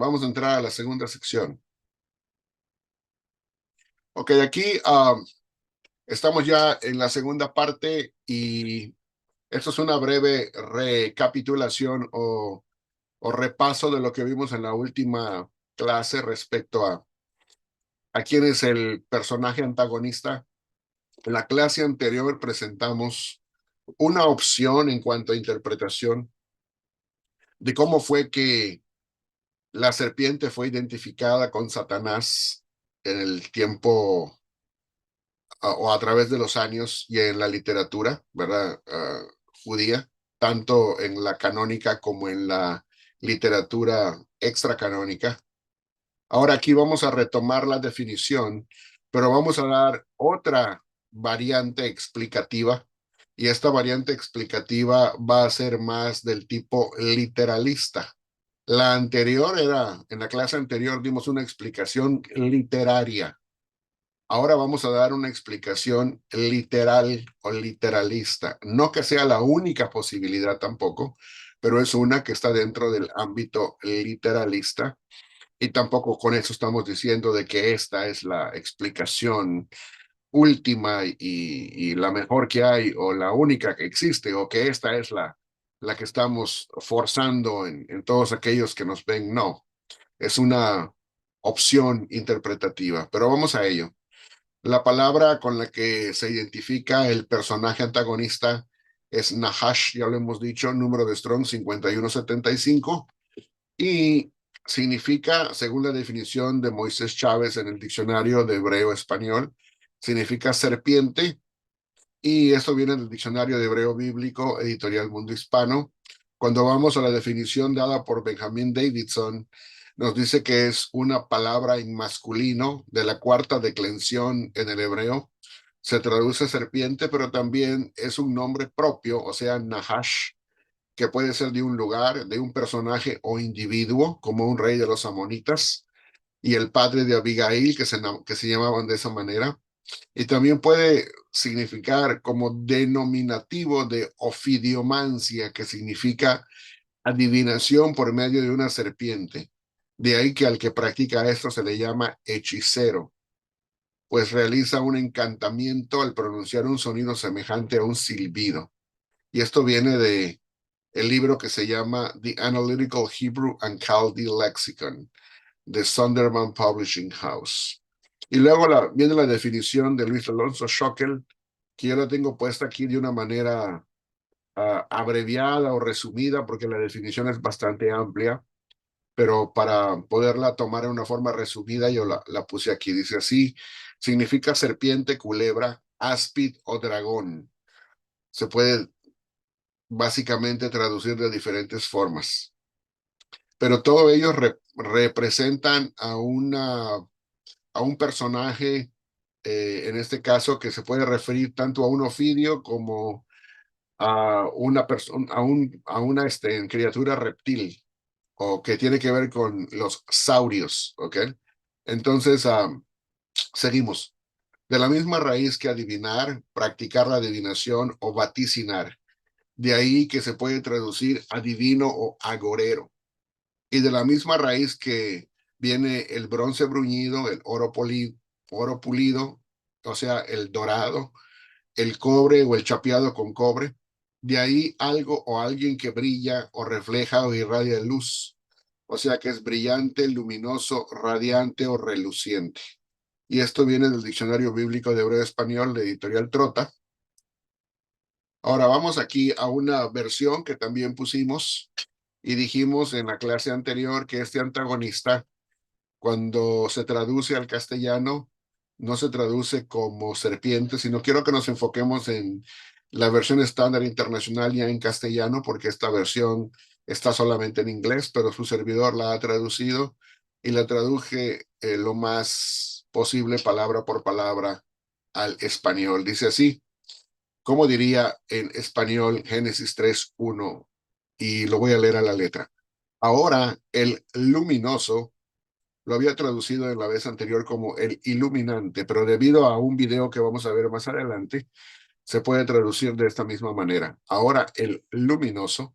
vamos a entrar a la segunda sección. Ok, aquí estamos ya en la segunda parte y esto es una breve recapitulación o repaso de lo que vimos en la última clase respecto a quién es el personaje antagonista. En la clase anterior presentamos una opción en cuanto a interpretación de cómo fue que la serpiente fue identificada con Satanás en el tiempo o a través de los años y en la literatura, ¿verdad? Judía, tanto en la canónica como en la literatura extracanónica. Ahora aquí vamos a retomar la definición, pero vamos a dar otra variante explicativa y esta variante explicativa va a ser más del tipo literalista. La anterior era, en la clase anterior dimos una explicación literaria. Ahora vamos a dar una explicación literal o literalista. No que sea la única posibilidad tampoco, pero es una que está dentro del ámbito literalista. Y tampoco con eso estamos diciendo de que esta es la explicación última y la mejor que hay o la única que existe o que esta es la que estamos forzando en todos aquellos que nos ven. No, es una opción interpretativa, pero vamos a ello. La palabra con la que se identifica el personaje antagonista es Nahash, ya lo hemos dicho, número de Strong 5175, y significa, según la definición de Moisés Chávez en el diccionario de hebreo español, significa serpiente, y esto viene del diccionario de hebreo bíblico, editorial Mundo Hispano. Cuando vamos a la definición dada por Benjamin Davidson, nos dice que es una palabra en masculino de la cuarta declensión en el hebreo. Se traduce serpiente, pero también es un nombre propio, o sea, Nahash, que puede ser de un lugar, de un personaje o individuo, como un rey de los amonitas y el padre de Abigail, que se llamaban de esa manera. Y también puede significar como denominativo de ofidiomancia, que significa adivinación por medio de una serpiente. De ahí que al que practica esto se le llama hechicero, pues realiza un encantamiento al pronunciar un sonido semejante a un silbido. Y esto viene de el libro que se llama The Analytical Hebrew and Chaldee Lexicon de Sonderman Publishing House. Y luego viene la definición de Luis Alonso Schockel, que yo la tengo puesta aquí de una manera abreviada o resumida, porque la definición es bastante amplia, pero para poderla tomar en una forma resumida, yo la puse aquí. Dice así, significa serpiente, culebra, áspid o dragón. Se puede básicamente traducir de diferentes formas, pero todos ellos representan a un personaje, en este caso, que se puede referir tanto a un ofidio como a una persona, a una criatura reptil, o que tiene que ver con los saurios, ¿ok? Entonces, seguimos. De la misma raíz que adivinar, practicar la adivinación o vaticinar. De ahí que se puede traducir adivino o agorero. Y de la misma raíz que viene el bronce bruñido, el oro pulido, o sea, el dorado, el cobre o el chapeado con cobre. De ahí algo o alguien que brilla o refleja o irradia luz, o sea que es brillante, luminoso, radiante o reluciente. Y esto viene del Diccionario Bíblico de Hebreo Español de Editorial Trota. Ahora vamos aquí a una versión que también pusimos y dijimos en la clase anterior que este antagonista, cuando se traduce al castellano, no se traduce como serpiente, sino quiero que nos enfoquemos en la versión estándar internacional ya en castellano, porque esta versión está solamente en inglés, pero su servidor la ha traducido y la traduje lo más posible, palabra por palabra, al español. Dice así, ¿cómo diría en español Génesis 3:1? Y lo voy a leer a la letra. Ahora el luminoso lo había traducido en la vez anterior como el iluminante, pero debido a un video que vamos a ver más adelante, se puede traducir de esta misma manera. Ahora el luminoso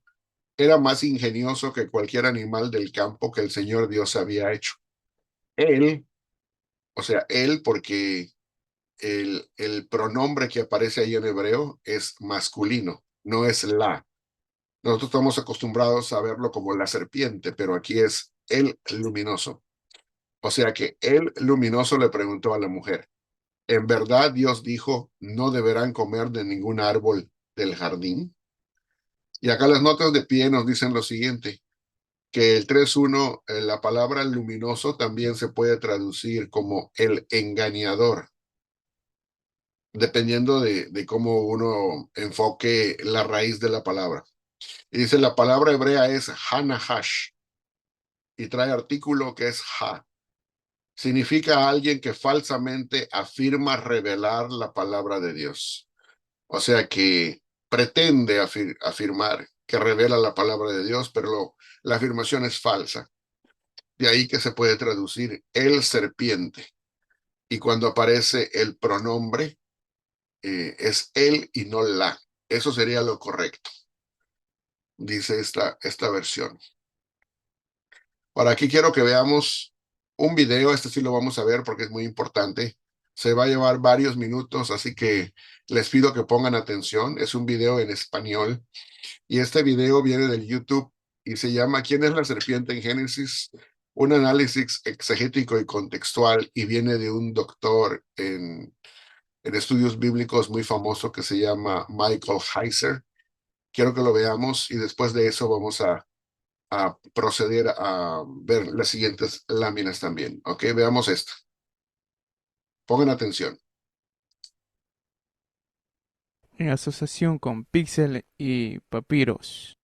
era más ingenioso que cualquier animal del campo que el Señor Dios había hecho. Él, o sea, él porque el pronombre que aparece ahí en hebreo es masculino, no es la. Nosotros estamos acostumbrados a verlo como la serpiente, pero aquí es el luminoso. O sea que el luminoso le preguntó a la mujer, ¿en verdad Dios dijo, no deberán comer de ningún árbol del jardín? Y acá las notas de pie nos dicen lo siguiente, que el 3.1, la palabra luminoso también se puede traducir como el engañador, dependiendo de cómo uno enfoque la raíz de la palabra. Y dice, la palabra hebrea es hanahash y trae artículo que es ha. Significa a alguien que falsamente afirma revelar la palabra de Dios. O sea que pretende afirmar que revela la palabra de Dios, pero la afirmación es falsa. De ahí que se puede traducir el serpiente. Y cuando aparece el pronombre, es él y no la. Eso sería lo correcto, dice esta versión. Ahora aquí quiero que veamos un video, este sí lo vamos a ver porque es muy importante. Se va a llevar varios minutos, así que les pido que pongan atención. Es un video en español y este video viene del YouTube y se llama ¿Quién es la serpiente en Génesis? Un análisis exegético y contextual y viene de un doctor en estudios bíblicos muy famoso que se llama Michael Heiser. Quiero que lo veamos y después de eso vamos a proceder a ver las siguientes láminas también. Ok, veamos esto. Pongan atención. En asociación con Pixel y Papyrus.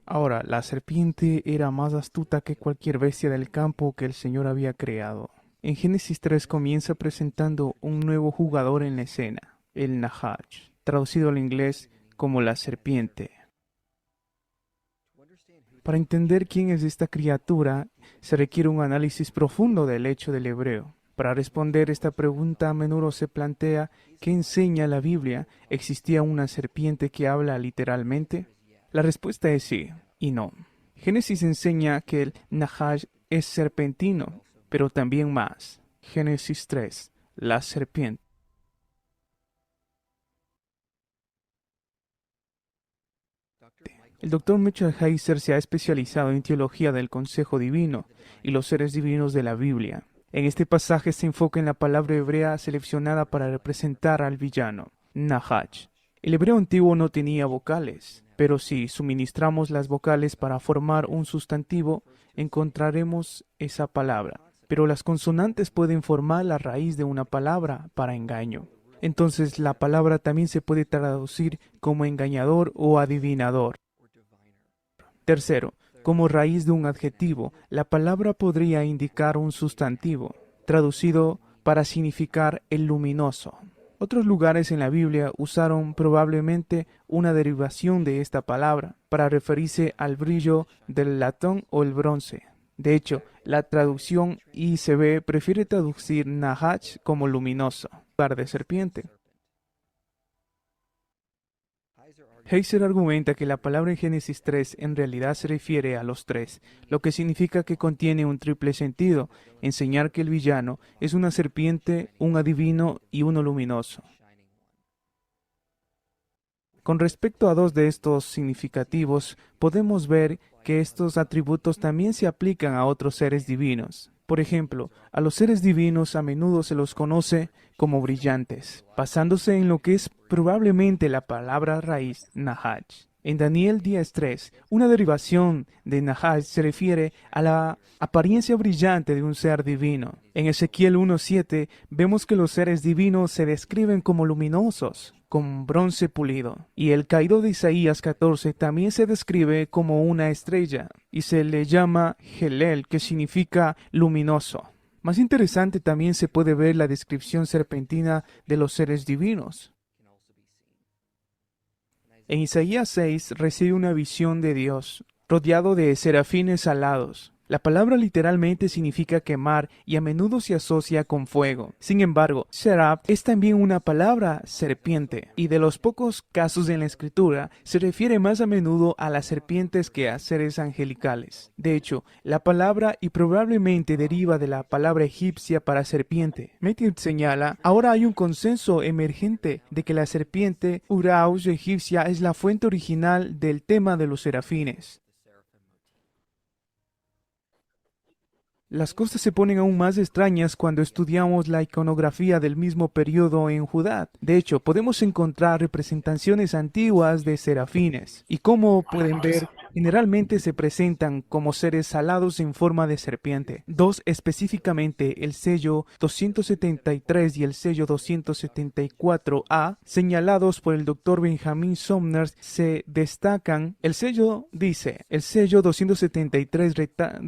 Ahora, la serpiente era más astuta que cualquier bestia del campo que el Señor había creado. En Génesis 3 comienza presentando un nuevo jugador en la escena, el Nahash, traducido al inglés como la serpiente. Para entender quién es esta criatura, se requiere un análisis profundo del hecho del hebreo. Para responder esta pregunta a menudo se plantea ¿qué enseña la Biblia? ¿Existía una serpiente que habla literalmente? La respuesta es sí y no. Génesis enseña que el Nahash es serpentino, pero también más. Génesis 3, la serpiente. El doctor Mitchell Heiser se ha especializado en teología del consejo divino y los seres divinos de la Biblia. En este pasaje se enfoca en la palabra hebrea seleccionada para representar al villano, Nahash. El hebreo antiguo no tenía vocales, pero si suministramos las vocales para formar un sustantivo, encontraremos esa palabra. Pero las consonantes pueden formar la raíz de una palabra para engaño. Entonces la palabra también se puede traducir como engañador o adivinador. Tercero, como raíz de un adjetivo, la palabra podría indicar un sustantivo, traducido para significar el luminoso. Otros lugares en la Biblia usaron probablemente una derivación de esta palabra para referirse al brillo del latón o el bronce. De hecho, la traducción ICB prefiere traducir Nahash como luminoso, en lugar de serpiente. Heiser argumenta que la palabra en Génesis 3 en realidad se refiere a los tres, lo que significa que contiene un triple sentido, enseñar que el villano es una serpiente, un adivino y uno luminoso. Con respecto a dos de estos significativos, podemos ver que estos atributos también se aplican a otros seres divinos. Por ejemplo, a los seres divinos a menudo se los conoce como brillantes, basándose en lo que es probablemente la palabra raíz Nahash. En Daniel 10:3, una derivación de Nahash se refiere a la apariencia brillante de un ser divino. En Ezequiel 1:7 vemos que los seres divinos se describen como luminosos, con bronce pulido. Y el caído de Isaías 14 también se describe como una estrella y se le llama Helel, que significa luminoso. Más interesante también se puede ver la descripción serpentina de los seres divinos. En Isaías 6 recibe una visión de Dios, rodeado de serafines alados. La palabra literalmente significa quemar y a menudo se asocia con fuego. Sin embargo, seraph es también una palabra serpiente, y de los pocos casos en la escritura se refiere más a menudo a las serpientes que a seres angelicales. De hecho, la palabra y probablemente deriva de la palabra egipcia para serpiente. Matthew señala, ahora hay un consenso emergente de que la serpiente Uraus egipcia es la fuente original del tema de los serafines. Las cosas se ponen aún más extrañas cuando estudiamos la iconografía del mismo periodo en Judá. De hecho, podemos encontrar representaciones antiguas de serafines. Y como pueden ver, generalmente se presentan como seres alados en forma de serpiente. Dos específicamente, el sello 273 y el sello 274A, señalados por el Dr. Benjamin Sumner, se destacan. El sello dice, el sello 273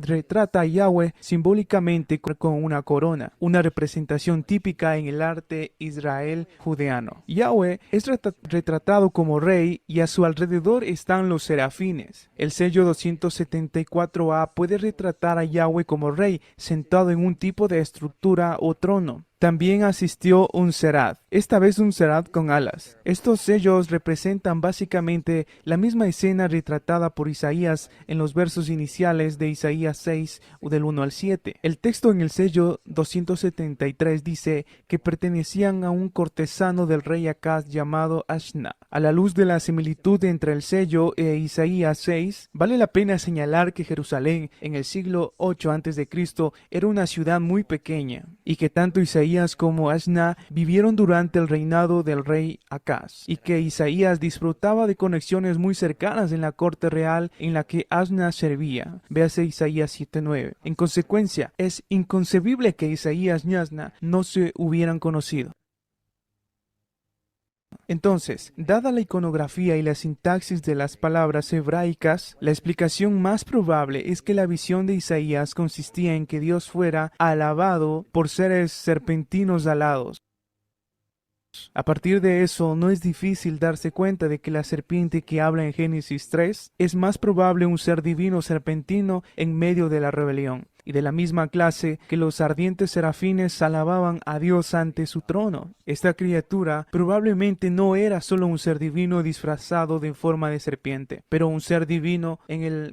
retrata a Yahweh simbólicamente con una corona, una representación típica en el arte israel judeano. Yahweh es retratado como rey y a su alrededor están los serafines. El sello 274A puede retratar a Yahweh como rey sentado en un tipo de estructura o trono. También asistió un seraph, esta vez un seraph con alas. Estos sellos representan básicamente la misma escena retratada por Isaías en los versos iniciales de Isaías 6 del 1 al 7. El texto en el sello 273 dice que pertenecían a un cortesano del rey Acaz llamado Ashna. A la luz de la similitud entre el sello e Isaías 6, vale la pena señalar que Jerusalén en el siglo 8 a.C. era una ciudad muy pequeña y que tanto Isaías como Ashna vivieron durante el reinado del rey Acaz, y que Isaías disfrutaba de conexiones muy cercanas en la corte real en la que Ashna servía. Véase Isaías 7:9. En consecuencia, es inconcebible que Isaías y Ashna no se hubieran conocido. Entonces, dada la iconografía y la sintaxis de las palabras hebraicas, la explicación más probable es que la visión de Isaías consistía en que Dios fuera alabado por seres serpentinos alados. A partir de eso, no es difícil darse cuenta de que la serpiente que habla en Génesis 3 es más probable un ser divino serpentino en medio de la rebelión, y de la misma clase que los ardientes serafines alababan a Dios ante su trono. Esta criatura probablemente no era solo un ser divino disfrazado de forma de serpiente, pero un ser divino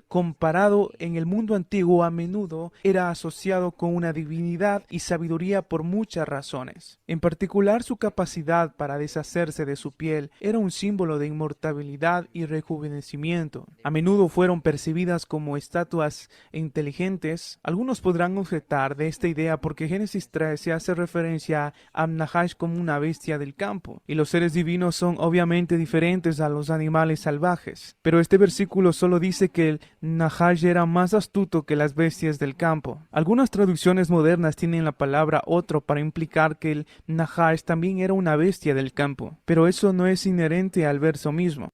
comparado en el mundo antiguo a menudo era asociado con una divinidad y sabiduría por muchas razones. En particular, su capacidad para deshacerse de su piel era un símbolo de inmortalidad y rejuvenecimiento. A menudo fueron percibidas como estatuas inteligentes. Algunos podrán objetar de esta idea porque Génesis 3 se hace referencia a Nahash como una bestia del campo, y los seres divinos son obviamente diferentes a los animales salvajes. Pero este versículo solo dice que el Nahash era más astuto que las bestias del campo. Algunas traducciones modernas tienen la palabra otro para implicar que el Nahash también era una bestia del campo, pero eso no es inherente al verso mismo.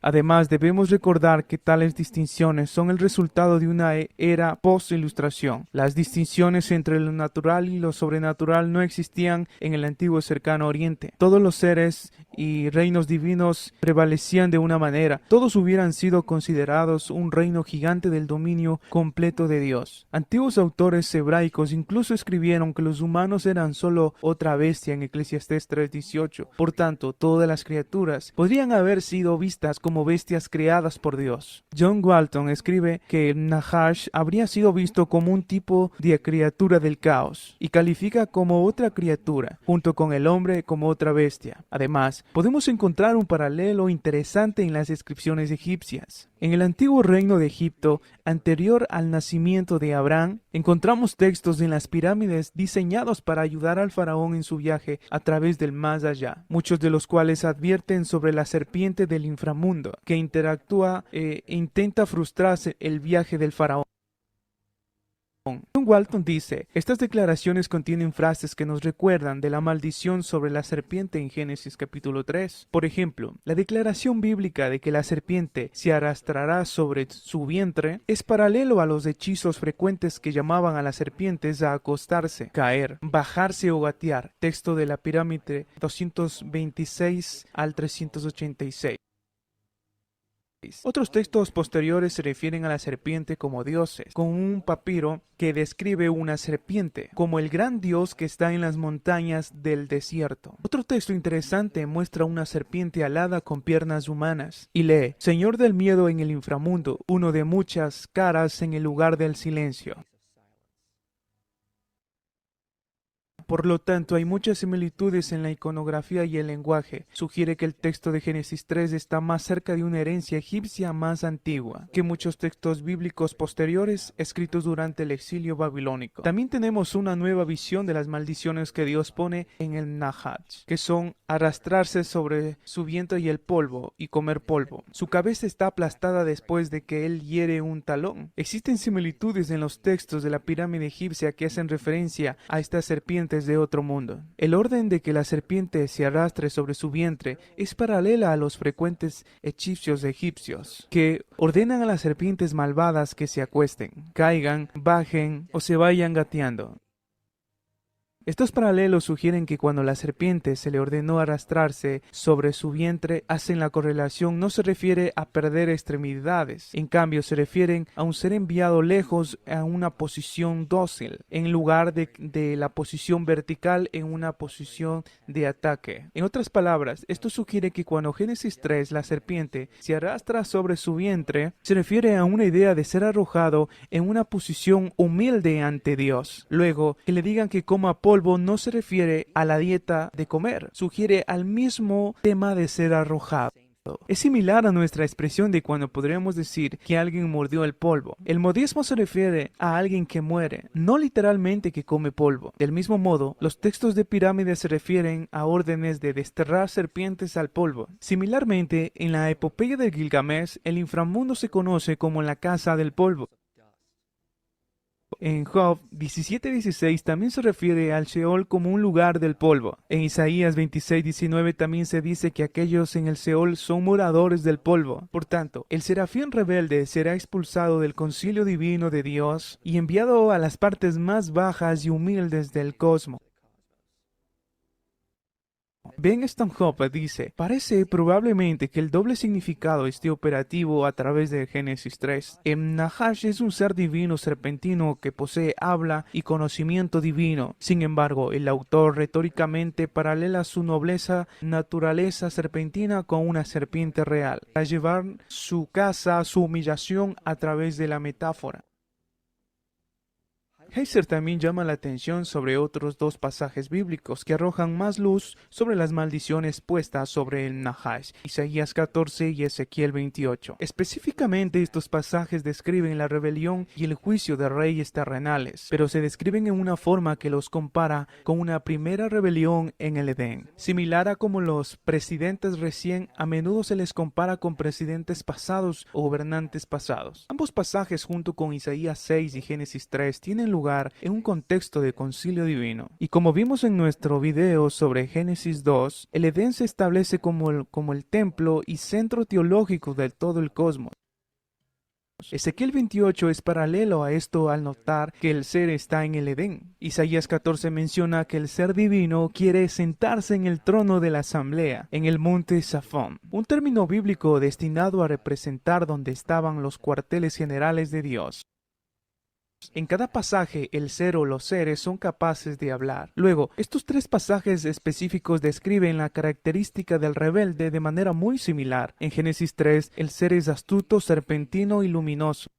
Además, debemos recordar que tales distinciones son el resultado de una era post-ilustración. Las distinciones entre lo natural y lo sobrenatural no existían en el antiguo cercano oriente. Todos los seres y reinos divinos prevalecían de una manera. Todos hubieran sido considerados un reino gigante del dominio completo de Dios. Antiguos autores hebraicos incluso escribieron que los humanos eran solo otra bestia en Eclesiastés 3:18. Por tanto, todas las criaturas podrían haber sido vistas como bestias creadas por Dios. John Walton escribe que el Nahash habría sido visto como un tipo de criatura del caos y califica como otra criatura, junto con el hombre como otra bestia. Además, podemos encontrar un paralelo interesante en las inscripciones egipcias. En el antiguo reino de Egipto, anterior al nacimiento de Abraham, encontramos textos en las pirámides diseñados para ayudar al faraón en su viaje a través del más allá, muchos de los cuales advierten sobre la serpiente del inframundo, que interactúa e intenta frustrarse el viaje del faraón. John Walton dice, estas declaraciones contienen frases que nos recuerdan de la maldición sobre la serpiente en Génesis capítulo 3. Por ejemplo, la declaración bíblica de que la serpiente se arrastrará sobre su vientre es paralelo a los hechizos frecuentes que llamaban a las serpientes a acostarse, caer, bajarse o gatear. Texto de la pirámide 226 al 386. Otros textos posteriores se refieren a la serpiente como dioses, con un papiro que describe una serpiente, como el gran dios que está en las montañas del desierto. Otro texto interesante muestra una serpiente alada con piernas humanas, y lee, Señor del miedo en el inframundo, uno de muchas caras en el lugar del silencio. Por lo tanto, hay muchas similitudes en la iconografía y el lenguaje. Sugiere que el texto de Génesis 3 está más cerca de una herencia egipcia más antigua que muchos textos bíblicos posteriores escritos durante el exilio babilónico. También tenemos una nueva visión de las maldiciones que Dios pone en el Nahash, que son arrastrarse sobre su vientre y el polvo, y comer polvo. Su cabeza está aplastada después de que él hiere un talón. Existen similitudes en los textos de la pirámide egipcia que hacen referencia a estas serpientes de otro mundo. El orden de que la serpiente se arrastre sobre su vientre es paralela a los frecuentes hechizos egipcios, que ordenan a las serpientes malvadas que se acuesten, caigan, bajen o se vayan gateando. Estos paralelos sugieren que cuando la serpiente se le ordenó arrastrarse sobre su vientre, hacen la correlación no se refiere a perder extremidades, en cambio se refieren a un ser enviado lejos a una posición dócil, en lugar de la posición vertical en una posición de ataque. En otras palabras, esto sugiere que cuando Génesis 3 la serpiente se arrastra sobre su vientre, se refiere a una idea de ser arrojado en una posición humilde ante Dios. Luego, que le digan que coma polvo no se refiere a la dieta de comer, sugiere al mismo tema de ser arrojado. Es similar a nuestra expresión de cuando podríamos decir que alguien mordió el polvo. El modismo se refiere a alguien que muere, no literalmente que come polvo. Del mismo modo, los textos de pirámides se refieren a órdenes de desterrar serpientes al polvo. Similarmente, en la epopeya de Gilgamesh, el inframundo se conoce como la casa del polvo. En Job 17:16 también se refiere al Sheol como un lugar del polvo. En Isaías 26:19 también se dice que aquellos en el Sheol son moradores del polvo. Por tanto, el serafín rebelde será expulsado del concilio divino de Dios y enviado a las partes más bajas y humildes del cosmos. Ben Stanhope dice, parece probablemente que el doble significado esté operativo a través de Génesis 3. El Nahash es un ser divino serpentino que posee habla y conocimiento divino. Sin embargo, el autor retóricamente paralela su nobleza naturaleza serpentina con una serpiente real, para llevar su caza, su humillación a través de la metáfora. Heiser también llama la atención sobre otros dos pasajes bíblicos que arrojan más luz sobre las maldiciones puestas sobre el Nahash, Isaías 14 y Ezequiel 28. Específicamente, estos pasajes describen la rebelión y el juicio de reyes terrenales, pero se describen en una forma que los compara con una primera rebelión en el Edén. Similar a como los presidentes recién a menudo se les compara con presidentes pasados o gobernantes pasados. Ambos pasajes, junto con Isaías 6 y Génesis 3, tienen lugar en un contexto de concilio divino. Y como vimos en nuestro video sobre Génesis 2, el Edén se establece como el templo y centro teológico de todo el cosmos. Ezequiel 28 es paralelo a esto al notar que el ser está en el Edén. Isaías 14 menciona que el ser divino quiere sentarse en el trono de la asamblea, en el monte Safón, un término bíblico destinado a representar donde estaban los cuarteles generales de Dios. En cada pasaje, el ser o los seres son capaces de hablar. Luego, estos tres pasajes específicos describen la característica del rebelde de manera muy similar. En Génesis 3, el ser es astuto, serpentino y luminoso.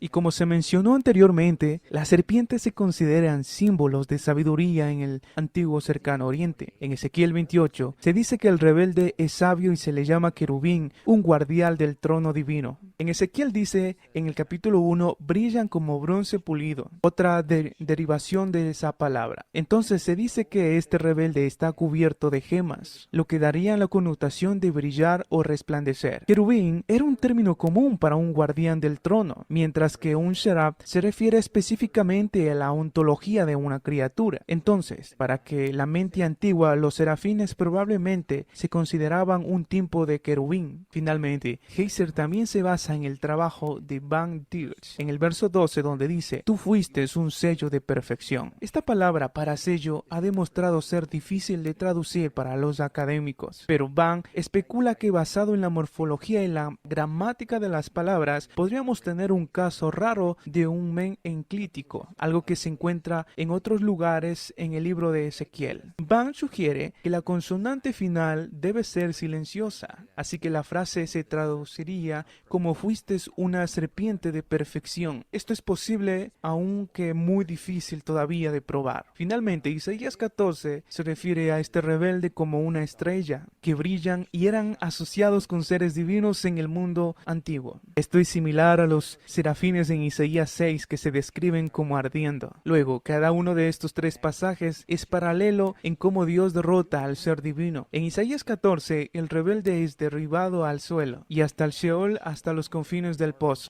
Y como se mencionó anteriormente, las serpientes se consideran símbolos de sabiduría en el antiguo cercano oriente. En Ezequiel 28 se dice que el rebelde es sabio y se le llama querubín, un guardián del trono divino. En Ezequiel dice en el capítulo 1, brillan como bronce pulido, otra derivación de esa palabra. Entonces se dice que este rebelde está cubierto de gemas, lo que daría la connotación de brillar o resplandecer. Querubín era un término común para un guardián del trono, mientras que un seraf se refiere específicamente a la ontología de una criatura. Entonces, para que la mente antigua, los serafines probablemente se consideraban un tipo de querubín. Finalmente, Heiser también se basa en el trabajo de Van Dierks en el verso 12, donde dice: tú fuiste un sello de perfección. Esta palabra para sello ha demostrado ser difícil de traducir para los académicos, pero Van especula que basado en la morfología y la gramática de las palabras, podríamos tener un caso raro de un men enclítico, algo que se encuentra en otros lugares en el libro de Ezequiel. Van sugiere que la consonante final debe ser silenciosa, así que la frase se traduciría como fuiste una serpiente de perfección. Esto es posible, aunque muy difícil todavía de probar. Finalmente, Isaías 14 se refiere a este rebelde como una estrella, que brillan y eran asociados con seres divinos en el mundo antiguo. Esto es similar a los serafines en Isaías 6 que se describen como ardiendo. Luego, cada uno de estos tres pasajes es paralelo en cómo Dios derrota al ser divino. En Isaías 14, el rebelde es derribado al suelo y hasta el Sheol, hasta los confines del pozo.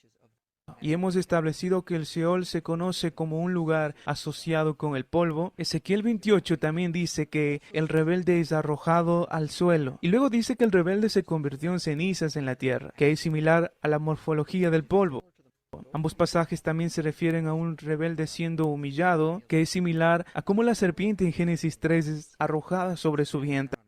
Y hemos establecido que el Seol se conoce como un lugar asociado con el polvo. Ezequiel 28 también dice que el rebelde es arrojado al suelo. Y luego dice que el rebelde se convirtió en cenizas en la tierra, que es similar a la morfología del polvo. Ambos pasajes también se refieren a un rebelde siendo humillado, que es similar a cómo la serpiente en Génesis 3 es arrojada sobre su vientre.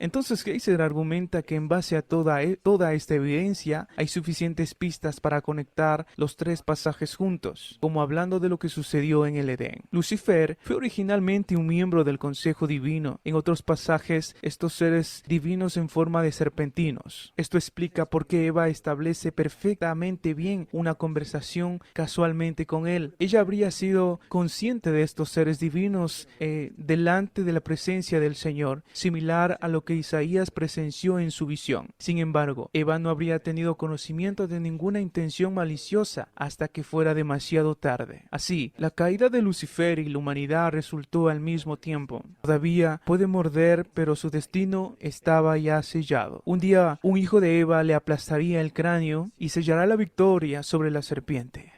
Entonces Heiser argumenta que en base a toda esta evidencia hay suficientes pistas para conectar los tres pasajes juntos, como hablando de lo que sucedió en el Edén. Lucifer fue originalmente un miembro del Consejo Divino. En otros pasajes, estos seres divinos en forma de serpentinos. Esto explica por qué Eva establece perfectamente bien una conversación casualmente con él. Ella habría sido consciente de estos seres divinos delante de la presencia del Señor, similar a lo que Isaías presenció en su visión. Sin embargo, Eva no habría tenido conocimiento de ninguna intención maliciosa hasta que fuera demasiado tarde. Así, la caída de Lucifer y la humanidad resultó al mismo tiempo. Todavía puede morder, pero su destino estaba ya sellado. Un día, un hijo de Eva le aplastaría el cráneo y sellará la victoria sobre la serpiente.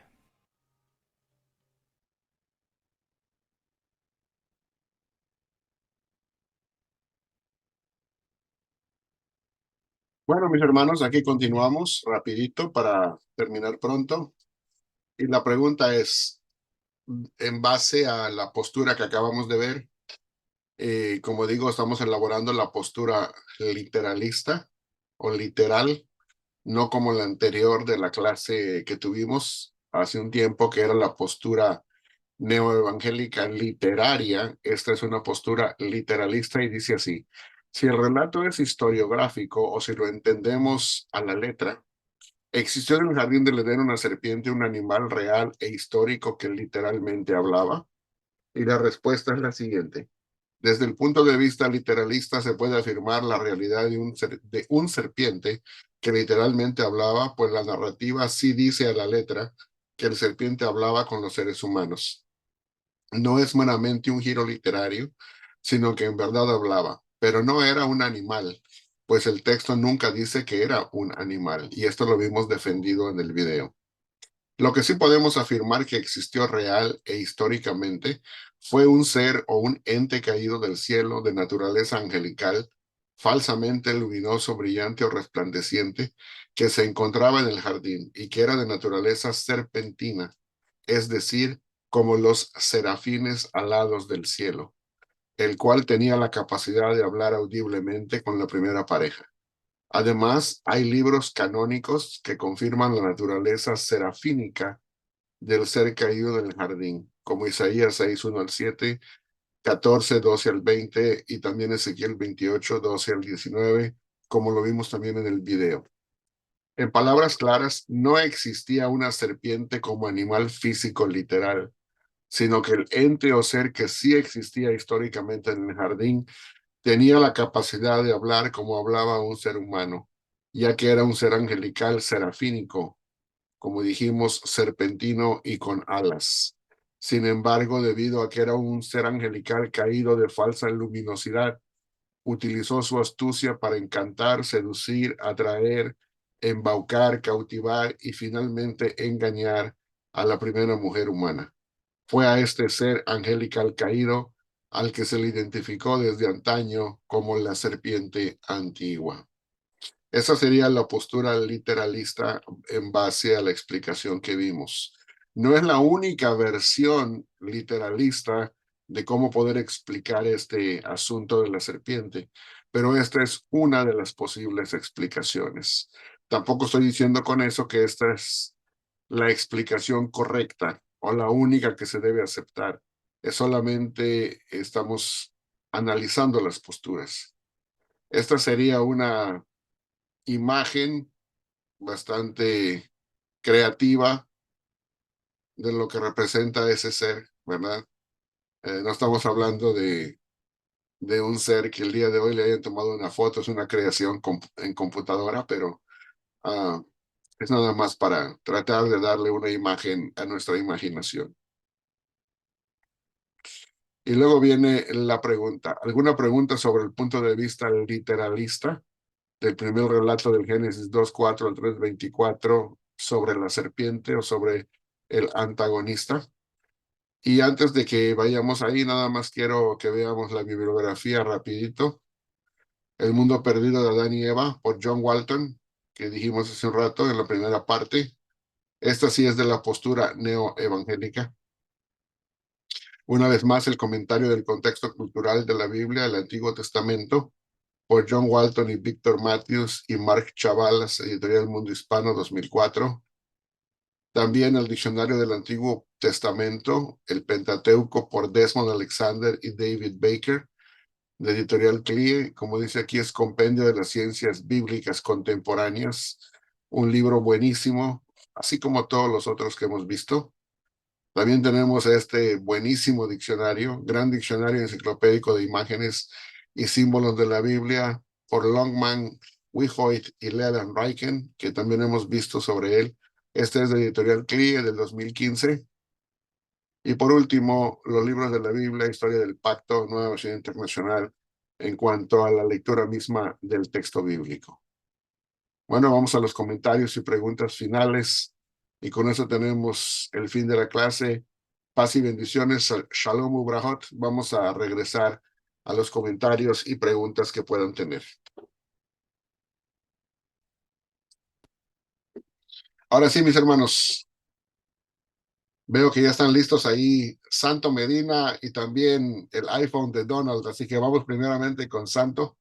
Bueno, mis hermanos, aquí continuamos rapidito para terminar pronto. Y la pregunta es, en base a la postura que acabamos de ver, como digo, estamos elaborando la postura literalista o literal, no como la anterior de la clase que tuvimos hace un tiempo, que era la postura neoevangélica literaria. Esta es una postura literalista y dice así: si el relato es historiográfico o si lo entendemos a la letra, ¿existió en el jardín del Edén una serpiente, un animal real e histórico que literalmente hablaba? Y la respuesta es la siguiente. Desde el punto de vista literalista se puede afirmar la realidad de un serpiente que literalmente hablaba, pues la narrativa sí dice a la letra que el serpiente hablaba con los seres humanos. No es meramente un giro literario, sino que en verdad hablaba, pero no era un animal, pues el texto nunca dice que era un animal, y esto lo vimos defendido en el video. Lo que sí podemos afirmar que existió real e históricamente fue un ser o un ente caído del cielo de naturaleza angelical, falsamente luminoso, brillante o resplandeciente, que se encontraba en el jardín y que era de naturaleza serpentina, es decir, como los serafines alados del cielo, el cual tenía la capacidad de hablar audiblemente con la primera pareja. Además, hay libros canónicos que confirman la naturaleza serafínica del ser caído del jardín, como Isaías 6, 1 al 7, 14, 12 al 20 y también Ezequiel 28, 12 al 19, como lo vimos también en el video. En palabras claras, no existía una serpiente como animal físico literal, sino que el ente o ser que sí existía históricamente en el jardín tenía la capacidad de hablar como hablaba un ser humano. ya que era un ser angelical serafínico, como dijimos, serpentino y con alas. Sin embargo, debido a que era un ser angelical caído de falsa luminosidad, utilizó su astucia para encantar, seducir, atraer, embaucar, cautivar y finalmente engañar a la primera mujer humana. Fue a este ser angelical caído al que se le identificó desde antaño como la serpiente antigua. Esa sería la postura literalista en base a la explicación que vimos. No es la única versión literalista de cómo poder explicar este asunto de la serpiente, pero esta es una de las posibles explicaciones. Tampoco estoy diciendo con eso que esta es la explicación correcta o la única que se debe aceptar. Es solamente estamos analizando las posturas. Esta sería una imagen bastante creativa de lo que representa ese ser, ¿verdad? No estamos hablando de un ser que el día de hoy le hayan tomado una foto, es una creación en computadora, pero es nada más para tratar de darle una imagen a nuestra imaginación. Y luego viene la pregunta. ¿Alguna pregunta sobre el punto de vista literalista del primer relato del Génesis 2:4 al 3:24 sobre la serpiente o sobre el antagonista? Y antes de que vayamos ahí, nada más quiero que veamos la bibliografía rapidito. El mundo perdido de Adán y Eva por John Walton, que dijimos hace un rato en la primera parte. Esta sí es de la postura neoevangélica. Una vez más, el comentario del contexto cultural de la Biblia, el Antiguo Testamento, por John Walton y Victor Matthews y Mark Chavalas, editorial Mundo Hispano 2004. También el Diccionario del Antiguo Testamento, el Pentateuco por Desmond Alexander y David Baker, de editorial CLIE. Como dice aquí, es Compendio de las Ciencias Bíblicas Contemporáneas, un libro buenísimo, así como todos los otros que hemos visto. También tenemos este buenísimo diccionario, gran diccionario enciclopédico de imágenes y símbolos de la Biblia por Longman, Wihoit y Leland Reichen, que también hemos visto sobre él. Este es de editorial CLIE del 2015. Y por último, los libros de la Biblia, Historia del Pacto, Nueva Versión Internacional, en cuanto a la lectura misma del texto bíblico. Bueno, vamos a los comentarios y preguntas finales. Y con eso tenemos el fin de la clase. Paz y bendiciones. Shalom Ubrahot. Vamos a regresar a los comentarios y preguntas que puedan tener. Ahora sí, mis hermanos, veo que ya están listos ahí Santo Medina y también el iPhone de Donald. Así que vamos primeramente con Santo.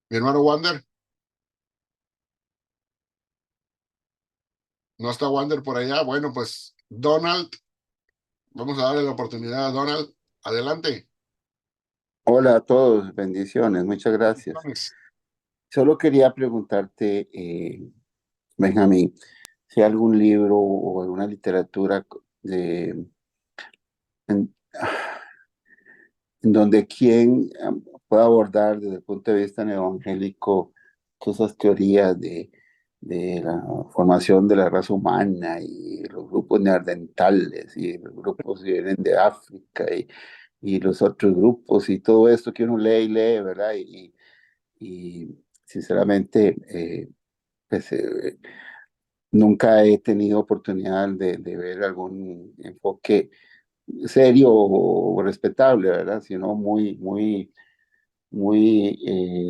Mi hermano Wander. ¿No está Wander por allá? Bueno, pues Donald, vamos a darle la oportunidad a Donald. Adelante. Hola a todos, bendiciones, muchas gracias. Solo quería preguntarte, Benjamín, si hay algún libro o alguna literatura en, en donde quien pueda abordar desde el punto de vista neoevangélico todas esas teorías de la formación de la raza humana y los grupos neandertales y los grupos que vienen de África y los otros grupos y todo esto que uno lee y lee, ¿verdad? Y sinceramente, pues nunca he tenido oportunidad de ver algún enfoque serio o respetable, ¿verdad? Sino muy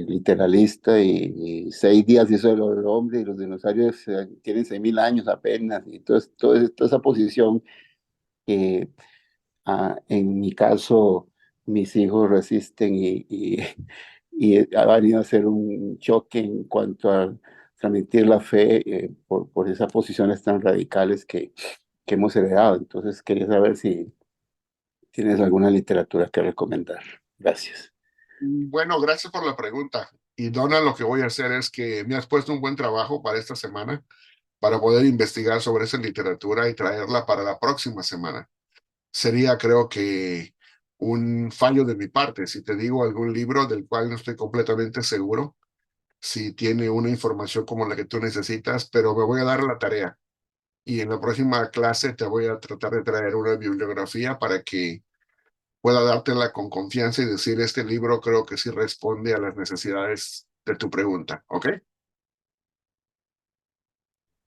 literalista y 6 días hizo el hombre y los dinosaurios tienen 6.000 años apenas y toda esa posición que en mi caso mis hijos resisten y ha venido a ser un choque en cuanto a transmitir la fe por esas posiciones tan radicales que hemos heredado. Entonces quería saber si tienes alguna literatura que recomendar. Gracias. Bueno, gracias por la pregunta. Y Donald, lo que voy a hacer es que me has puesto un buen trabajo para esta semana, para poder investigar sobre esa literatura y traerla para la próxima semana. Sería, creo que, un fallo de mi parte. Si te digo algún libro del cual no estoy completamente seguro, si tiene una información como la que tú necesitas, pero me voy a dar la tarea. Y en la próxima clase te voy a tratar de traer una bibliografía para que pueda dártela con confianza y decir, este libro creo que sí responde a las necesidades de tu pregunta. ¿Ok?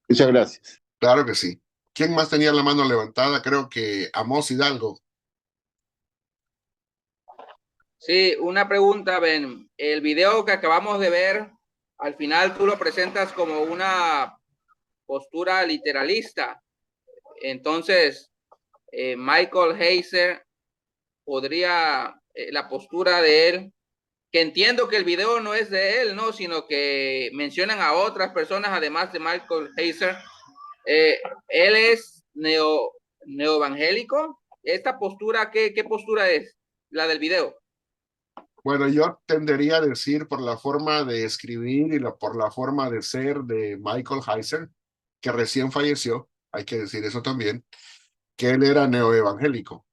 Muchas gracias. Claro que sí. ¿Quién más tenía la mano levantada? Creo que Amos Hidalgo. Sí, una pregunta, Ben. El video que acabamos de ver, al final tú lo presentas como una postura literalista. Entonces, Michael Heiser podría, la postura de él, que entiendo que el video no es de él, ¿no? Sino que mencionan a otras personas, además de Michael Heiser. Él es neoevangélico. ¿Esta postura, qué postura es? La del video. Bueno, yo tendería a decir por la forma de escribir y por la forma de ser de Michael Heiser, que recién falleció, hay que decir eso también, que él era neoevangélico.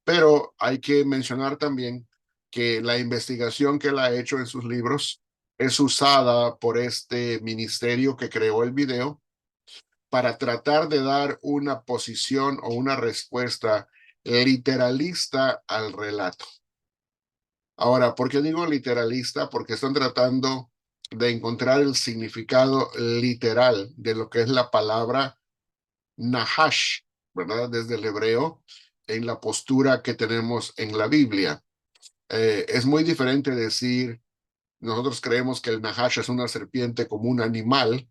Pero hay que mencionar también que la investigación que él ha hecho en sus libros es usada por este ministerio que creó el video para tratar de dar una posición o una respuesta literalista al relato. Ahora, ¿por qué digo literalista? Porque están tratando de encontrar el significado literal de lo que es la palabra Nahash, ¿verdad? Desde el hebreo, en la postura que tenemos en la Biblia. Es muy diferente decir, nosotros creemos que el Nahash es una serpiente como un animal,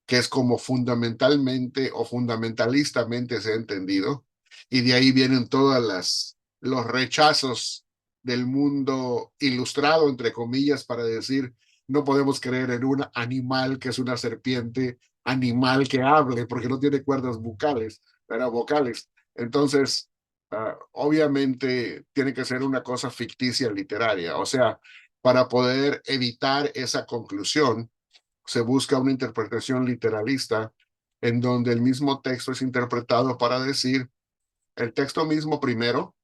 que es como fundamentalmente o fundamentalistamente se ha entendido, y de ahí vienen los rechazos del mundo ilustrado, entre comillas, para decir, no podemos creer en un animal que es una serpiente, animal que hable, porque no tiene cuerdas vocales, pero vocales. Entonces, obviamente tiene que ser una cosa ficticia literaria, o sea, para poder evitar esa conclusión, se busca una interpretación literalista en donde el mismo texto es interpretado para decir, el texto mismo primero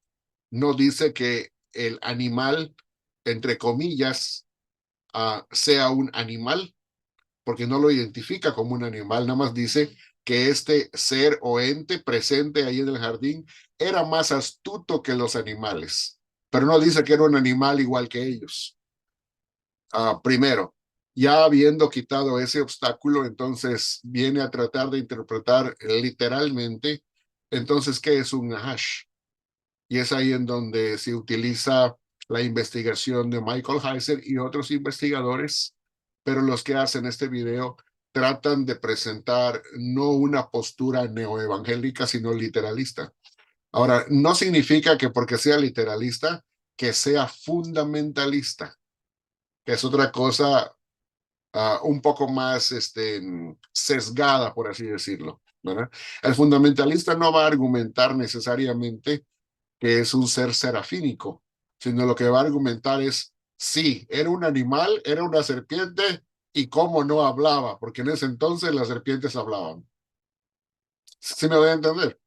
no dice que el animal, entre comillas, sea un animal, porque no lo identifica como un animal, nada más dice que este ser o ente presente ahí en el jardín era más astuto que los animales, pero no dice que era un animal igual que ellos. Primero, ya habiendo quitado ese obstáculo, entonces viene a tratar de interpretar literalmente, entonces, ¿qué es un Nahash? Y es ahí en donde se utiliza la investigación de Michael Heiser y otros investigadores, pero los que hacen este video tratan de presentar no una postura neoevangélica, sino literalista. Ahora, no significa que porque sea literalista, que sea fundamentalista, que es otra cosa un poco más sesgada, por así decirlo, ¿verdad? El fundamentalista no va a argumentar necesariamente que es un ser serafínico, sino lo que va a argumentar es, sí, era un animal, era una serpiente, y cómo no hablaba, porque en ese entonces las serpientes hablaban. ¿Sí me voy a entender?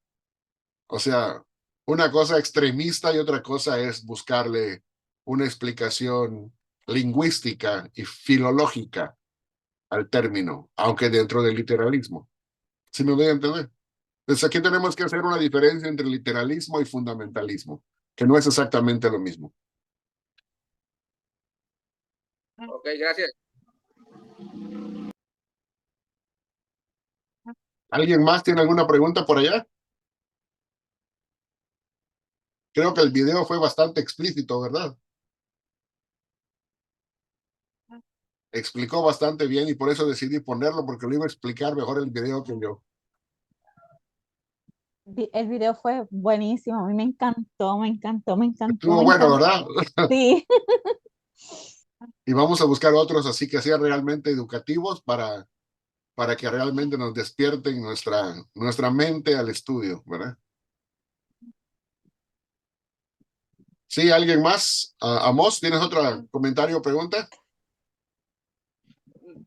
O sea, una cosa extremista y otra cosa es buscarle una explicación lingüística y filológica al término, aunque dentro del literalismo. ¿Sí me voy a entender? Entonces aquí tenemos que hacer una diferencia entre literalismo y fundamentalismo, que no es exactamente lo mismo. Ok, gracias. ¿Alguien más tiene alguna pregunta por allá? Creo que el video fue bastante explícito, ¿verdad? Explicó bastante bien y por eso decidí ponerlo, porque lo iba a explicar mejor el video que yo. El video fue buenísimo, a mí me encantó, me encantó, me encantó, Estuvo me bueno, encantó. ¿verdad? Sí, Y vamos a buscar otros así que sean realmente educativos para que realmente nos despierten nuestra mente al estudio, ¿verdad? Sí, ¿alguien más? Amos, ¿tienes otro comentario o pregunta?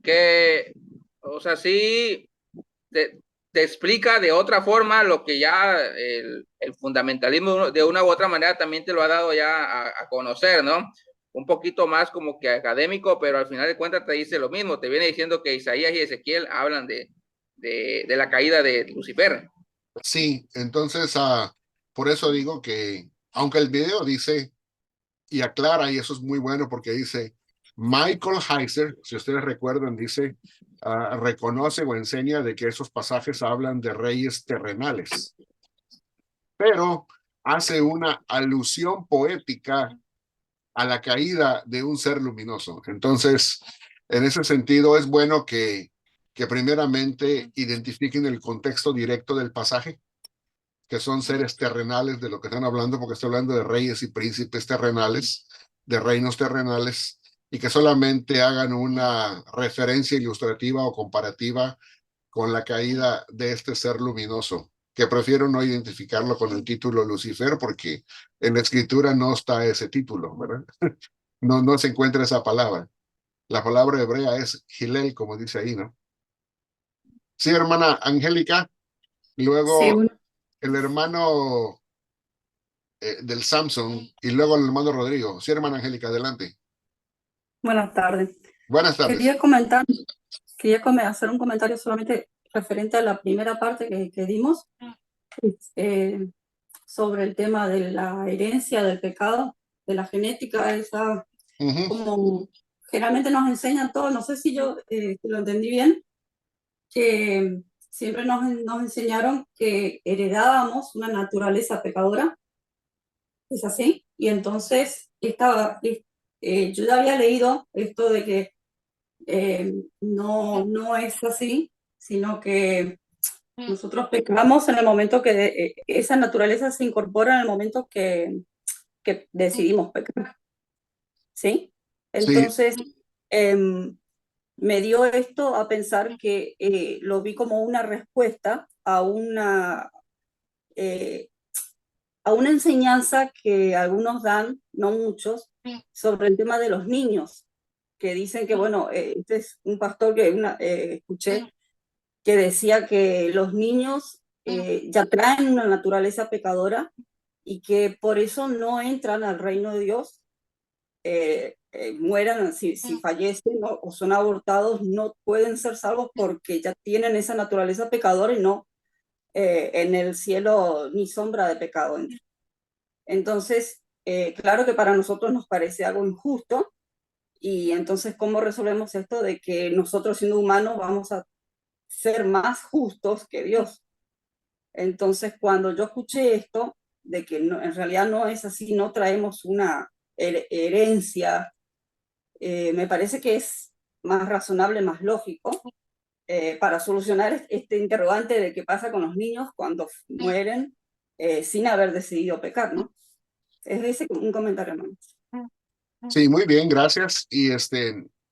Que, o sea, sí te explica de otra forma lo que ya el el fundamentalismo de una u otra manera también te lo ha dado ya a conocer, ¿no? Un poquito más como que académico, pero al final de cuentas te dice lo mismo, te viene diciendo que Isaías y Ezequiel hablan de la caída de Lucifer. Sí, entonces, por eso digo que, aunque el video dice y aclara, y eso es muy bueno porque dice, Michael Heiser, si ustedes recuerdan, dice, reconoce o enseña de que esos pasajes hablan de reyes terrenales, pero hace una alusión poética a la caída de un ser luminoso. Entonces, en ese sentido, es bueno que primeramente identifiquen el contexto directo del pasaje, que son seres terrenales de lo que están hablando, porque estoy hablando de reyes y príncipes terrenales, de reinos terrenales, y que solamente hagan una referencia ilustrativa o comparativa con la caída de este ser luminoso, que prefiero no identificarlo con el título Lucifer, porque en la escritura no está ese título, ¿verdad? No se encuentra esa palabra. La palabra hebrea es Hillel, como dice ahí, ¿no? Sí, hermana Angélica. Sí, Luego el hermano del Samsung y luego el hermano Rodrigo. Sí, hermana Angélica, adelante. buenas tardes. Buenas tardes. Hacer un comentario solamente referente a la primera parte que dimos eh, sobre el tema de la herencia del pecado, de la genética, esa como generalmente nos enseñan todos, no sé si yo lo entendí bien, que siempre nos enseñaron que heredábamos una naturaleza pecadora, ¿es así? Y entonces yo ya había leído esto de que no es así, sino que nosotros pecamos en el momento que esa naturaleza se incorpora en el momento que decidimos pecar, ¿sí? Sí, Entonces, me dio esto a pensar que lo vi como una respuesta eh, a una enseñanza que algunos dan, no muchos, sobre el tema de los niños, que dicen que, bueno, este es un pastor que escuché que decía que los niños ya traen una naturaleza pecadora y que por eso no entran al reino de Dios, mueran si fallecen, ¿no? O son abortados, no pueden ser salvos porque ya tienen esa naturaleza pecadora y no en el cielo ni sombra de pecado. Entonces, claro que para nosotros nos parece algo injusto. Y entonces, ¿cómo resolvemos esto de que nosotros siendo humanos vamos a ser más justos que Dios? Entonces, cuando yo escuché esto, de que en realidad no es así, no traemos una herencia, me parece que es más razonable, más lógico, para solucionar este interrogante de qué pasa con los niños cuando mueren sin haber decidido pecar, ¿no? Es ese un comentario más. sí, muy bien, gracias. Y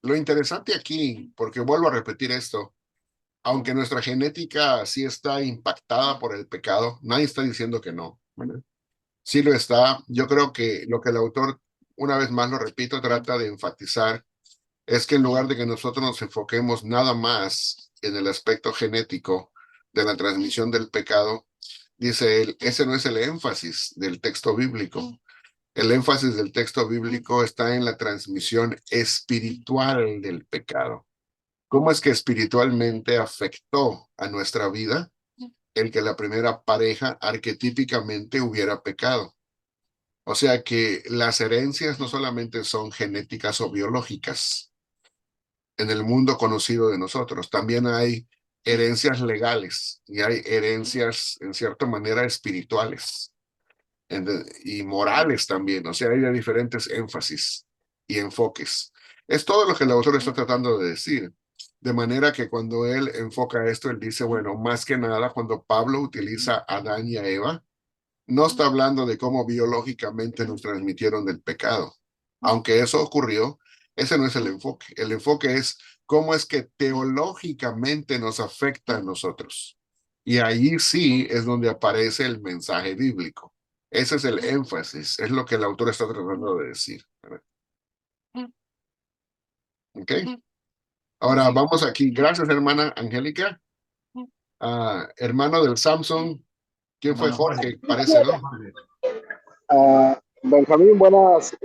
lo interesante aquí, porque vuelvo a repetir esto, aunque nuestra genética sí está impactada por el pecado, nadie está diciendo que no, ¿verdad? Sí lo está. Yo creo que lo que el autor, una vez más lo repito, trata de enfatizar es que en lugar de que nosotros nos enfoquemos nada más en el aspecto genético de la transmisión del pecado, dice él, ese no es el énfasis del texto bíblico. El énfasis del texto bíblico está en la transmisión espiritual del pecado. ¿Cómo es que espiritualmente afectó a nuestra vida el que la primera pareja arquetípicamente hubiera pecado? O sea que las herencias no solamente son genéticas o biológicas en el mundo conocido de nosotros, también hay herencias legales y hay herencias en cierta manera espirituales y morales también, o sea, hay de diferentes énfasis y enfoques. Es todo lo que el autor está tratando de decir. De manera que cuando él enfoca esto, él dice, bueno, más que nada, cuando Pablo utiliza a Adán y a Eva, no está hablando de cómo biológicamente nos transmitieron del pecado. Aunque eso ocurrió, ese no es el enfoque. El enfoque es cómo es que teológicamente nos afecta a nosotros. Y ahí sí es donde aparece el mensaje bíblico. Ese es el énfasis, es lo que el autor está tratando de decir. ¿Ok? Ahora vamos aquí. Gracias, hermana Angélica. Hermano del Samsung, ¿Quién fue Jorge? Parece, ¿no? Benjamín, buenas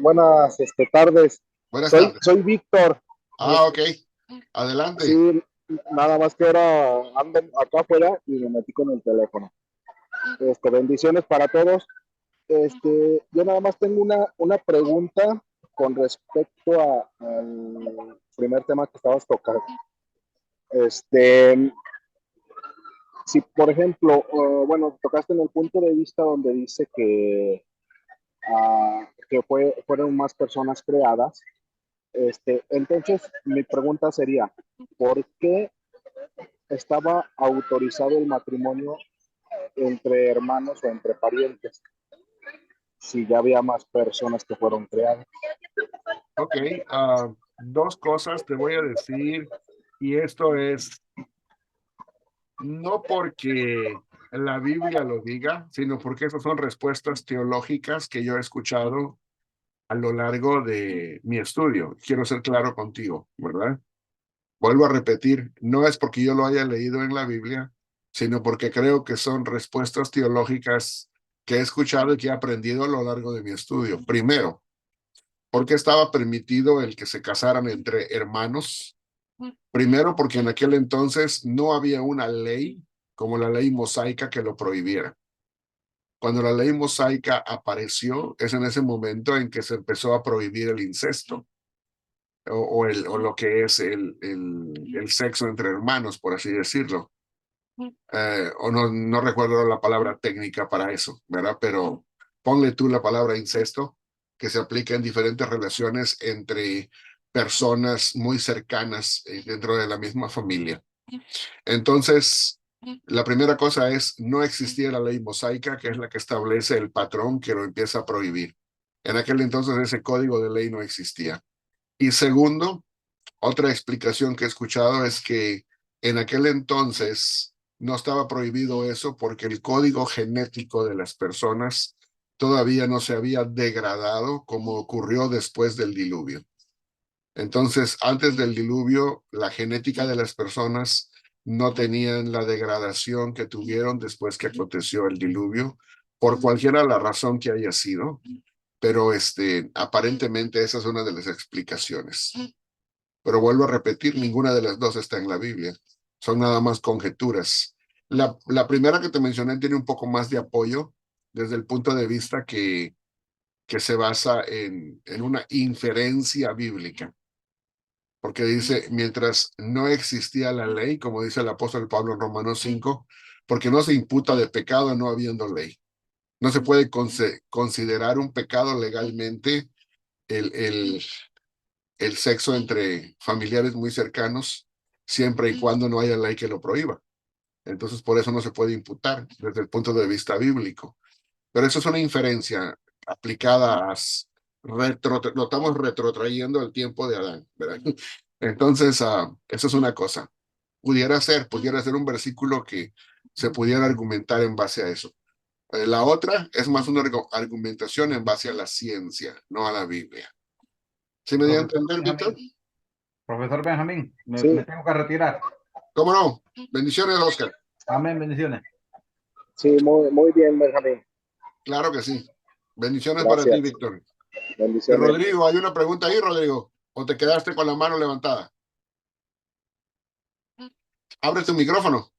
tardes. Buenas tardes. Soy Víctor. Ok. Adelante. Sí, nada más que ahora ando acá afuera y me metí con el teléfono. Bendiciones para todos. Yo nada más tengo una pregunta con respecto al primer tema que estabas tocando. Si, por ejemplo, bueno, tocaste en el punto de vista donde dice que fueron más personas creadas. Entonces, mi pregunta sería, ¿por qué estaba autorizado el matrimonio entre hermanos o entre parientes si ya había más personas que fueron creadas? Ok, dos cosas te voy a decir, y esto es no porque la Biblia lo diga, sino porque esas son respuestas teológicas que yo he escuchado a lo largo de mi estudio. Quiero ser claro contigo, ¿verdad? Vuelvo a repetir, no es porque yo lo haya leído en la Biblia, sino porque creo que son respuestas teológicas que he escuchado y que he aprendido a lo largo de mi estudio. Primero, ¿por qué estaba permitido el que se casaran entre hermanos? Primero, porque en aquel entonces no había una ley como la ley mosaica que lo prohibiera. Cuando la ley mosaica apareció, es en ese momento en que se empezó a prohibir el incesto o lo que es el sexo entre hermanos, por así decirlo. O no recuerdo la palabra técnica para eso, ¿verdad? Pero ponle tú la palabra incesto, que se aplica en diferentes relaciones entre personas muy cercanas dentro de la misma familia. Entonces, la primera cosa es, no existía la ley mosaica, que es la que establece el patrón que lo empieza a prohibir. En aquel entonces ese código de ley no existía. Y segundo, otra explicación que he escuchado es que en aquel entonces no estaba prohibido eso porque el código genético de las personas todavía no se había degradado como ocurrió después del diluvio. Entonces, antes del diluvio, la genética de las personas no tenían la degradación que tuvieron después que aconteció el diluvio, por cualquiera la razón que haya sido, pero aparentemente esa es una de las explicaciones. Pero vuelvo a repetir, ninguna de las dos está en la Biblia. Son nada más conjeturas. La primera que te mencioné tiene un poco más de apoyo desde el punto de vista que se basa en una inferencia bíblica. Porque dice, mientras no existía la ley, como dice el apóstol Pablo en Romanos 5, porque no se imputa de pecado no habiendo ley. No se puede considerar un pecado legalmente el sexo entre familiares muy cercanos, siempre y cuando no haya ley que lo prohíba. Entonces, por eso no se puede imputar desde el punto de vista bíblico. Pero eso es una inferencia aplicada lo estamos retrotrayendo el tiempo de Adán, ¿verdad? Entonces, eso es una cosa. Pudiera ser un versículo que se pudiera argumentar en base a eso. La otra es más una argumentación en base a la ciencia, no a la Biblia. ¿Sí me dio a entender, Víctor? Profesor Benjamín, Sí. me tengo que retirar. ¿Cómo no? Bendiciones, Oscar. Amén, bendiciones. Sí, muy bien, Benjamín. Claro que sí. Bendiciones para ti, Gracias. Víctor. Bendiciones. Rodrigo, ¿hay una pregunta ahí, Rodrigo? ¿O te quedaste con la mano levantada? Abre tu micrófono.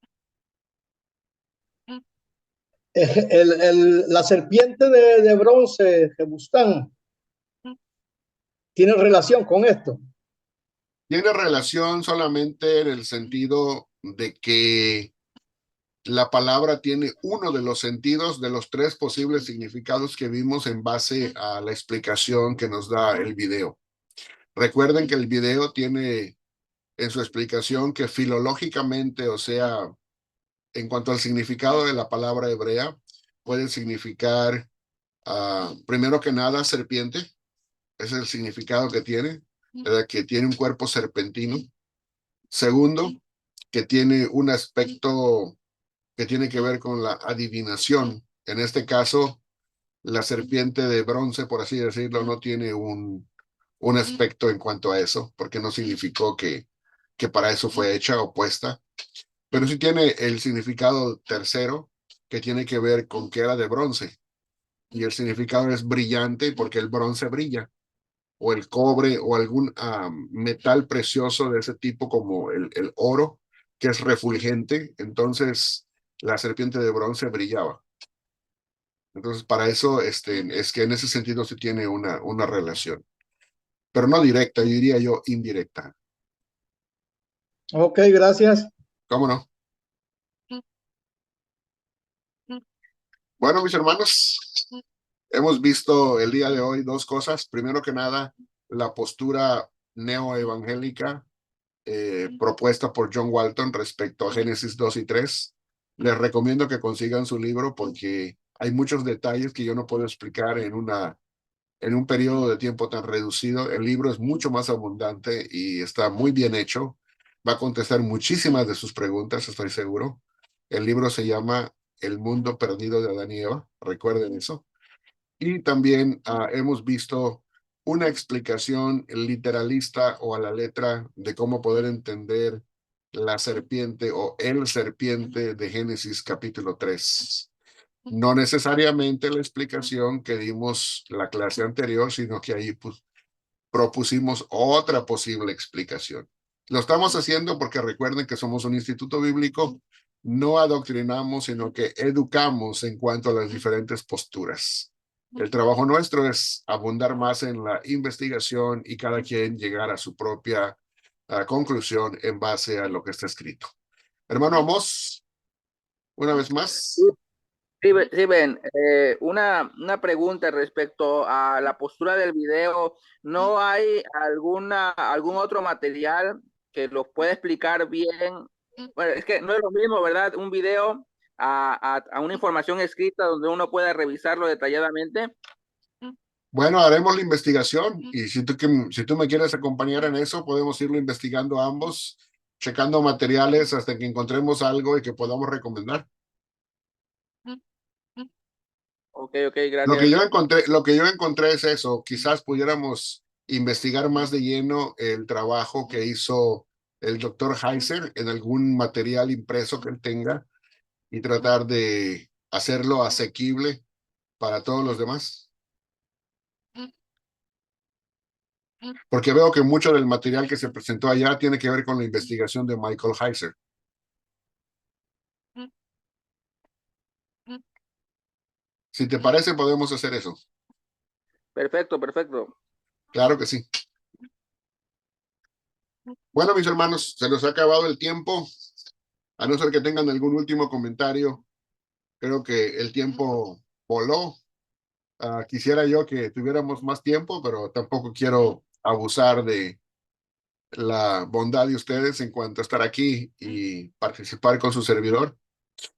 La serpiente de bronce, Jebustán, ¿tiene relación con esto? Tiene relación solamente en el sentido de que la palabra tiene uno de los sentidos de los tres posibles significados que vimos en base a la explicación que nos da el video. Recuerden que el video tiene en su explicación que filológicamente, o sea, en cuanto al significado de la palabra hebrea, puede significar, primero que nada, serpiente. Ese es el significado que tiene, que tiene un cuerpo serpentino. Segundo, que tiene un aspecto que tiene que ver con la adivinación. En este caso, la serpiente de bronce, por así decirlo, no tiene un aspecto en cuanto a eso, porque no significó que para eso fue hecha o puesta. Pero sí tiene el significado tercero, que tiene que ver con que era de bronce. Y el significado es brillante porque el bronce brilla, o el cobre, o algún metal precioso de ese tipo como el oro, que es refulgente. Entonces, la serpiente de bronce brillaba. Entonces, para eso es que en ese sentido se tiene una relación. Pero no directa, yo diría yo indirecta. Ok, gracias. ¿Cómo no? Bueno, mis hermanos, hemos visto el día de hoy dos cosas. Primero que nada, la postura neoevangélica propuesta por John Walton respecto a Génesis 2 y 3. Les recomiendo que consigan su libro porque hay muchos detalles que yo no puedo explicar en un periodo de tiempo tan reducido. El libro es mucho más abundante y está muy bien hecho. Va a contestar muchísimas de sus preguntas, estoy seguro. El libro se llama El mundo perdido de Adán y Eva. Recuerden eso. Y también hemos visto una explicación literalista o a la letra de cómo poder entender la serpiente o el serpiente de Génesis capítulo 3. No necesariamente la explicación que dimos la clase anterior, sino que ahí pues, propusimos otra posible explicación. Lo estamos haciendo porque recuerden que somos un instituto bíblico, no adoctrinamos, sino que educamos en cuanto a las diferentes posturas. El trabajo nuestro es abundar más en la investigación y cada quien llegar a su propia conclusión en base a lo que está escrito. Hermano Amos, una vez más. Sí, Ben, una pregunta respecto a la postura del video. ¿No hay algún otro material que lo pueda explicar bien? Bueno, es que no es lo mismo, ¿verdad? Un video a una información escrita donde uno pueda revisarlo detalladamente. Bueno, haremos la investigación y si tú me quieres acompañar en eso, podemos irlo investigando ambos, checando materiales hasta que encontremos algo y que podamos recomendar. Ok, gracias. Lo que yo encontré es eso. Quizás pudiéramos investigar más de lleno el trabajo que hizo el doctor Heiser en algún material impreso que él tenga y tratar de hacerlo asequible para todos los demás. Porque veo que mucho del material que se presentó allá tiene que ver con la investigación de Michael Heiser. Si te parece, podemos hacer eso. Perfecto. Claro que sí. Bueno, mis hermanos, se nos ha acabado el tiempo. A no ser que tengan algún último comentario, creo que el tiempo voló. Quisiera yo que tuviéramos más tiempo, pero tampoco quiero abusar de la bondad de ustedes en cuanto a estar aquí y participar con su servidor.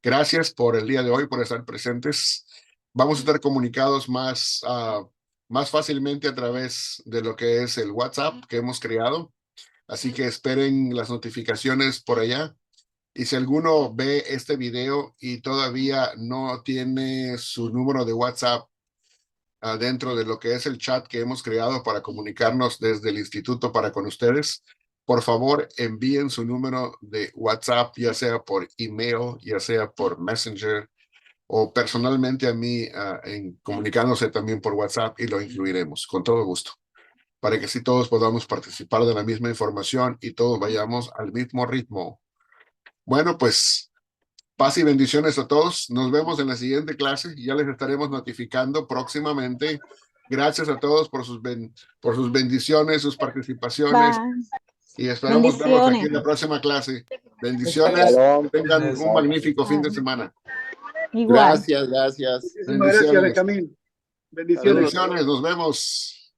Gracias por el día de hoy, por estar presentes. Vamos a estar comunicados más fácilmente a través de lo que es el WhatsApp que hemos creado. Así que esperen las notificaciones por allá. Y si alguno ve este video y todavía no tiene su número de WhatsApp dentro de lo que es el chat que hemos creado para comunicarnos desde el instituto para con ustedes, por favor envíen su número de WhatsApp, ya sea por email, ya sea por Messenger o personalmente a mí comunicándose también por WhatsApp y lo incluiremos con todo gusto para que así todos podamos participar de la misma información y todos vayamos al mismo ritmo. Bueno, pues paz y bendiciones a todos. Nos vemos en la siguiente clase. Ya les estaremos notificando próximamente. Gracias a todos por sus bendiciones, sus participaciones. Bye. Y esperamos verlos aquí Bendiciones. en la próxima clase. Bendiciones. Tengan un magnífico fin de semana. Igual. Gracias. Muchísimas gracias, Benjamín. Bendiciones. Bendiciones. Nos vemos.